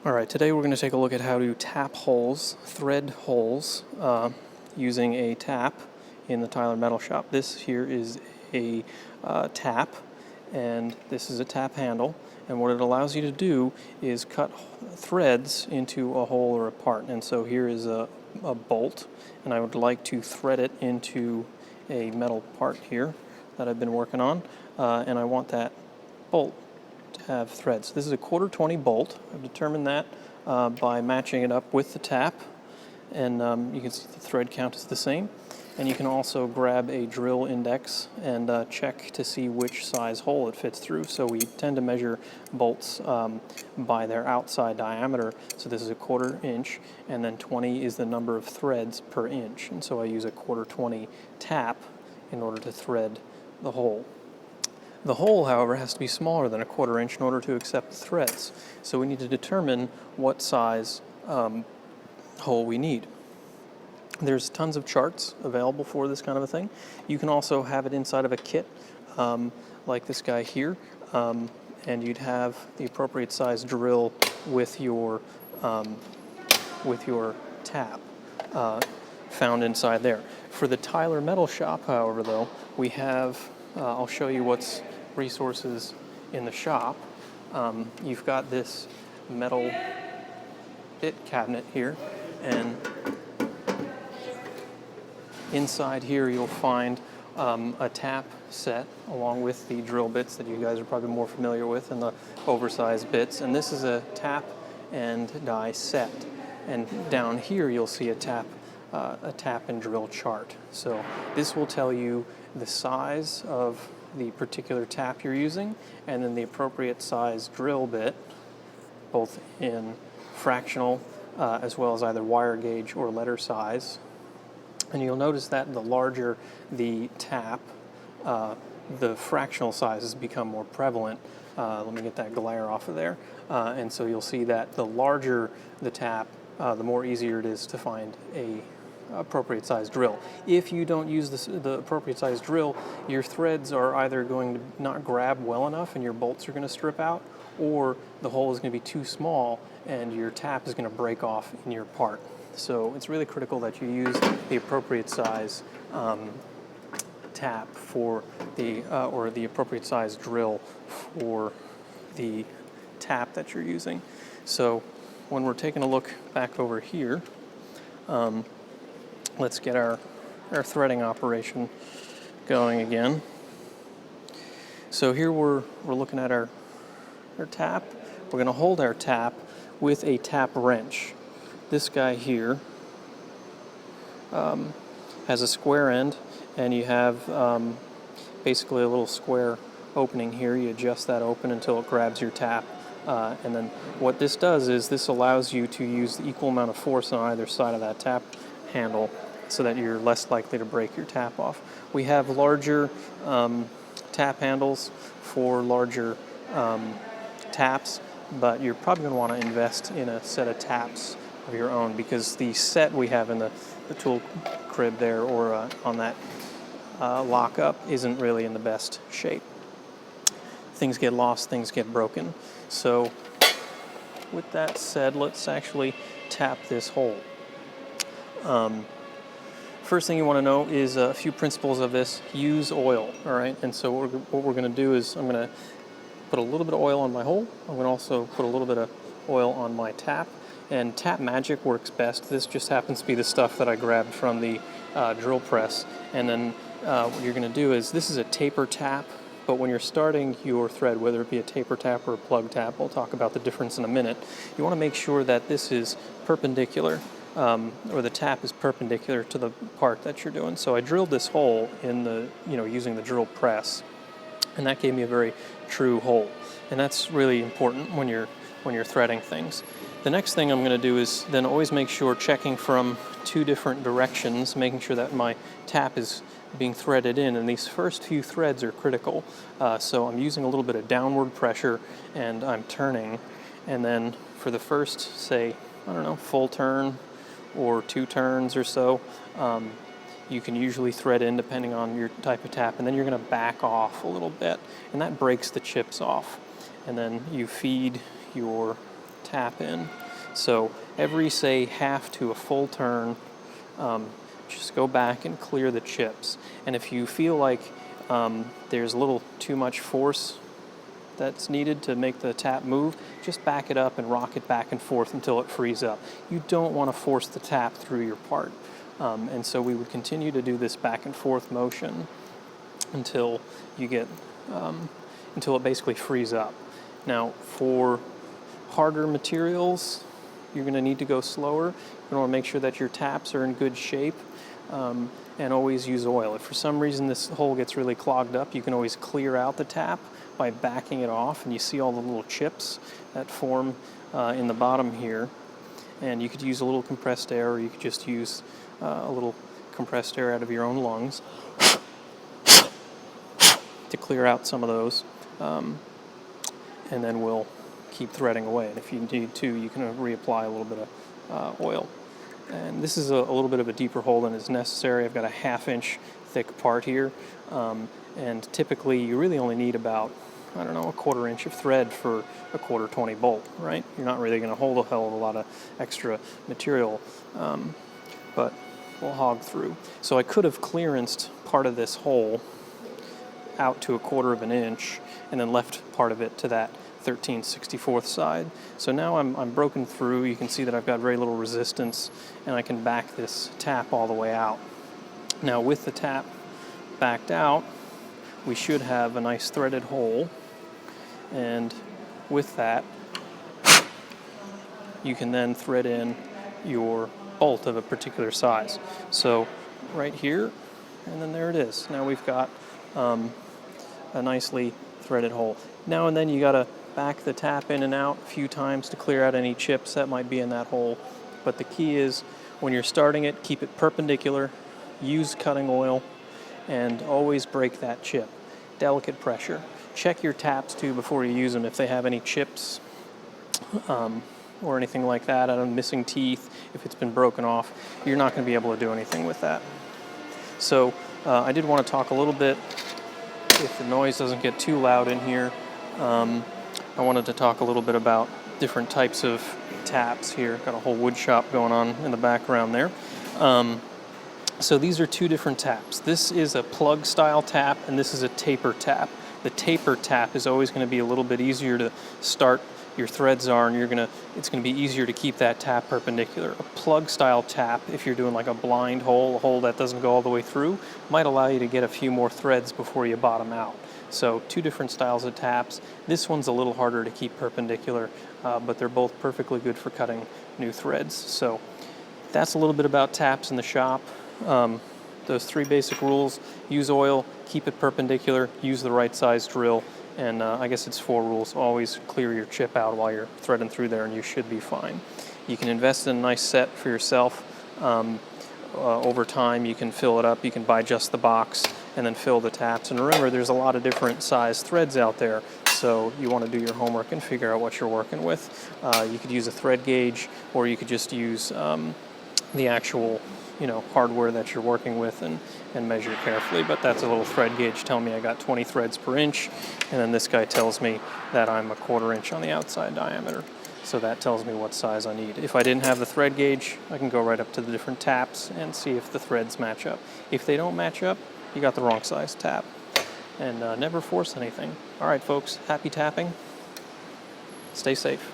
Alright, today we're going to take a look at how to tap holes, thread holes, using a tap in the Tyler Metal Shop. This here is a tap, and this is a tap handle, and what it allows you to do is cut threads into a hole or a part. And so here is a bolt, and I would like to thread it into a metal part here that I've been working on, and I want that bolt to have threads. This is a 1/4 bolt. I've determined that by matching it up with the tap, and you can see the thread count is the same. And you can also grab a drill index and check to see which size hole it fits through. So we tend to measure bolts by their outside diameter. So this is a 1/4 inch, and then 20 is the number of threads per inch. And so I use a 1/4 tap in order to thread the hole. The hole, however, has to be smaller than a 1/4 inch in order to accept the threads. So we need to determine what size hole we need. There's tons of charts available for this kind of a thing. You can also have it inside of a kit, like this guy here, and you'd have the appropriate size drill with your tap found inside there. For the Tyler Metal Shop, however, though, we have, I'll show you what's resources in the shop. You've got this metal bit cabinet here, and inside here you'll find a tap set along with the drill bits that you guys are probably more familiar with, and the oversized bits. And this is a tap and die set. And down here you'll see a tap and drill chart. So this will tell you the size of the particular tap you're using, and then the appropriate size drill bit, both in fractional as well as either wire gauge or letter size. And you'll notice that the larger the tap, the fractional sizes become more prevalent. Let me get that glare off of there. And so you'll see that the larger the tap, the more easier it is to find a appropriate size drill. If you don't use the appropriate size drill, your threads are either going to not grab well enough and your bolts are going to strip out, or the hole is going to be too small and your tap is going to break off in your part. So it's really critical that you use the appropriate size tap for the or the appropriate size drill for the tap that you're using. So when we're taking a look back over here, let's get our threading operation going again. So here we're looking at our tap. We're going to hold our tap with a tap wrench. This guy here has a square end, and you have basically a little square opening here. You adjust that open until it grabs your tap. And then what this does is this allows you to use the equal amount of force on either side of that tap handle so that you're less likely to break your tap off. We have larger tap handles for larger taps, but you're probably going to want to invest in a set of taps of your own, because the set we have in the tool crib there or on that lockup isn't really in the best shape. Things get lost, things get broken. So with that said, let's actually tap this hole. First thing you want to know is a few principles of this. Use oil, all right? And so what we're going to do is I'm going to put a little bit of oil on my hole. I'm going to also put a little bit of oil on my tap. And Tap Magic works best. This just happens to be the stuff that I grabbed from the drill press. And then what you're going to do is, this is a taper tap, but when you're starting your thread, whether it be a taper tap or a plug tap, we'll talk about the difference in a minute, you want to make sure that this is perpendicular, or the tap is perpendicular to the part that you're doing. So I drilled this hole in the, using the drill press, and that gave me a very true hole. And that's really important when you're threading things. The next thing I'm going to do is then always make sure, checking from two different directions, making sure that my tap is being threaded in, and these first few threads are critical. So I'm using a little bit of downward pressure and I'm turning, and then for the first, say, full turn or 2 turns or so, you can usually thread in depending on your type of tap, and then you're going to back off a little bit, and that breaks the chips off. And then you feed your tap in. So every, say, half to a full turn, just go back and clear the chips. And if you feel like there's a little too much force that's needed to make the tap move, just back it up and rock it back and forth until it frees up. You don't want to force the tap through your part. And so we would continue to do this back and forth motion until you get, until it basically frees up. Now, for harder materials, you're going to need to go slower. You want to make sure that your taps are in good shape, and always use oil. If for some reason this hole gets really clogged up, you can always clear out the tap by backing it off, and you see all the little chips that form in the bottom here. And you could use a little compressed air, or you could just use a little compressed air out of your own lungs to clear out some of those. And then we'll keep threading away. And if you need to, you can reapply a little bit of oil. And this is a little bit of a deeper hole than is necessary. I've got a 1/2 inch thick part here. And typically you really only need about, I don't know, a 1/4 inch of thread for a 1/4-20 bolt, right? You're not really going to hold a hell of a lot of extra material, but we'll hog through. So I could have clearanced part of this hole out to a 1/4 inch and then left part of it to that 13/64 side. So now I'm broken through. You can see that I've got very little resistance, and I can back this tap all the way out. Now with the tap backed out, we should have a nice threaded hole, and with that you can then thread in your bolt of a particular size. So right here, and then there it is. Now we've got a nicely threaded hole. Now and then you gotta back the tap in and out a few times to clear out any chips that might be in that hole. But the key is, when you're starting it, keep it perpendicular, use cutting oil, and always break that chip. Delicate pressure. Check your taps too before you use them if they have any chips or anything like that, missing teeth. If it's been broken off, you're not going to be able to do anything with that. So I did want to talk a little bit, if the noise doesn't get too loud in here, I wanted to talk a little bit about different types of taps here. Got a whole wood shop going on in the background there. So these are two different taps. This is a plug style tap, and this is a taper tap. The taper tap is always going to be a little bit easier to start. Your threads are, and it's going to be easier to keep that tap perpendicular. A plug style tap, if you're doing like a blind hole, a hole that doesn't go all the way through, might allow you to get a few more threads before you bottom out. So two different styles of taps. This one's a little harder to keep perpendicular, but they're both perfectly good for cutting new threads. So that's a little bit about taps in the shop. Those 3 basic rules: use oil, keep it perpendicular, use the right size drill, and I guess it's 4 rules. Always clear your chip out while you're threading through there, and you should be fine. You can invest in a nice set for yourself. Over time, you can fill it up. You can buy just the box and then fill the taps. And remember, there's a lot of different size threads out there, so you want to do your homework and figure out what you're working with. You could use a thread gauge, or you could just use the actual hardware that you're working with and measure carefully. But that's a little thread gauge telling me I got 20 threads per inch, and then this guy tells me that I'm a 1/4 inch on the outside diameter. So that tells me what size I need. If I didn't have the thread gauge, I can go right up to the different taps and see if the threads match up. If they don't match up, you got the wrong size tap. And never force anything. All right, folks, happy tapping. Stay safe.